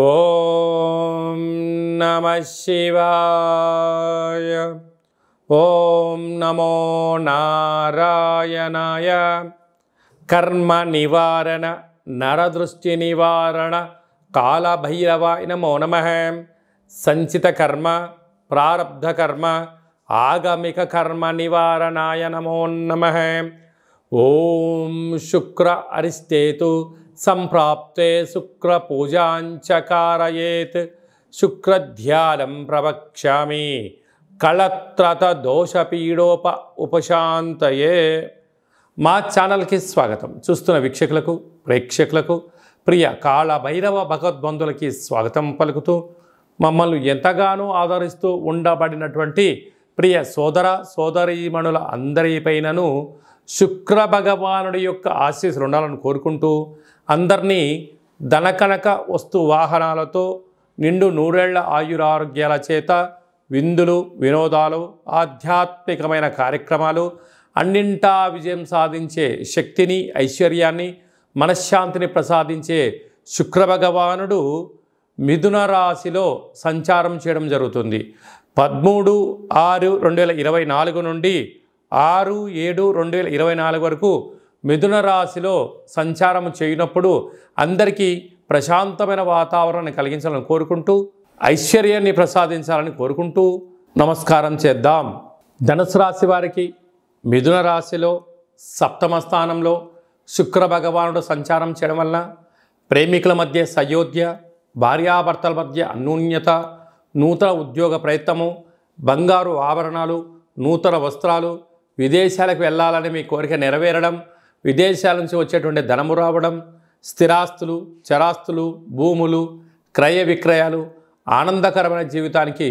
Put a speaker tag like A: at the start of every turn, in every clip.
A: ఓం నమః శివాయ. ఓం నమో నారాయణాయ. కర్మ నివారణ నరదృష్టి నివారణ కాళభైరవాయ నమో నమః. సంచిత కర్మ ప్రారబ్ధ కర్మ ఆగమిక కర్మ నివారణాయ నమో నమః. ఓం శుక్ర అరిష్టేతు సంప్రాప్తే శుక్ర పూజాంచకారయేత్. శుక్రధ్యానం ప్రవక్ష్యామి కళత్రత దోషపీడోప ఉపశాంతయే. మా ఛానల్కి స్వాగతం. చూస్తున్న వీక్షకులకు ప్రేక్షకులకు ప్రియ కాళభైరవ భగవద్బంధులకి స్వాగతం పలుకుతూ మమ్మల్ని ఎంతగానో ఆదరిస్తూ ఉండబడినటువంటి ప్రియ సోదర సోదరీమణుల అందరిపైనను శుక్ర భగవానుడి యొక్క ఆశీస్సులు ఉండాలని కోరుకుంటూ అందరినీ ధనకనక వస్తు వాహనాలతో నిండు నూరేళ్ల ఆయురారోగ్యాల చేత విందులు వినోదాలు ఆధ్యాత్మికమైన కార్యక్రమాలు అన్నింటా విజయం సాధించే శక్తిని ఐశ్వర్యాన్ని మనశ్శాంతిని ప్రసాదించే శుక్ర భగవానుడు మిథున రాశిలో సంచారం చేయడం జరుగుతుంది. 13/6/2024 నుండి 6/7/2024 వరకు మిథున రాశిలో సంచారం చేయనప్పుడు అందరికీ ప్రశాంతమైన వాతావరణాన్ని కలిగించాలని కోరుకుంటూ ఐశ్వర్యాన్ని ప్రసాదించాలని కోరుకుంటూ నమస్కారం చేద్దాం. ధనుసు రాశి వారికి మిథున రాశిలో సప్తమ స్థానంలో శుక్ర భగవానుడు సంచారం చేయడం వల్ల ప్రేమికుల మధ్య సయోధ్య, భార్యాభర్తల మధ్య అన్యోన్యత, నూతన ఉద్యోగ ప్రయత్నము, బంగారు ఆభరణాలు, నూతన వస్త్రాలు, విదేశాలకు వెళ్ళాలని మీ కోరిక నెరవేరడం, విదేశాల నుంచి వచ్చేటువంటి ధనము రావడం, స్థిరాస్తులు, చరాస్తులు, భూములు, క్రయ విక్రయాలు, ఆనందకరమైన జీవితానికి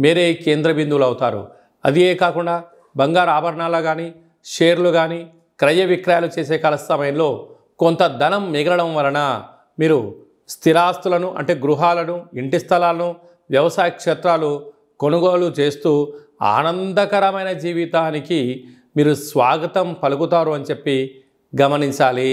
A: మీరే కేంద్ర బిందువులు అవుతారు. అదే కాకుండా బంగారు ఆభరణాలు కానీ షేర్లు కానీ క్రయ విక్రయాలు చేసే కాల సమయంలో కొంత ధనం మిగలడం వలన మీరు స్థిరాస్తులను అంటే గృహాలను, ఇంటి స్థలాలను, వ్యవసాయ క్షేత్రాలు కొనుగోలు చేస్తూ ఆనందకరమైన జీవితానికి మీరు స్వాగతం పలుకుతారు అని చెప్పి గమనించాలి.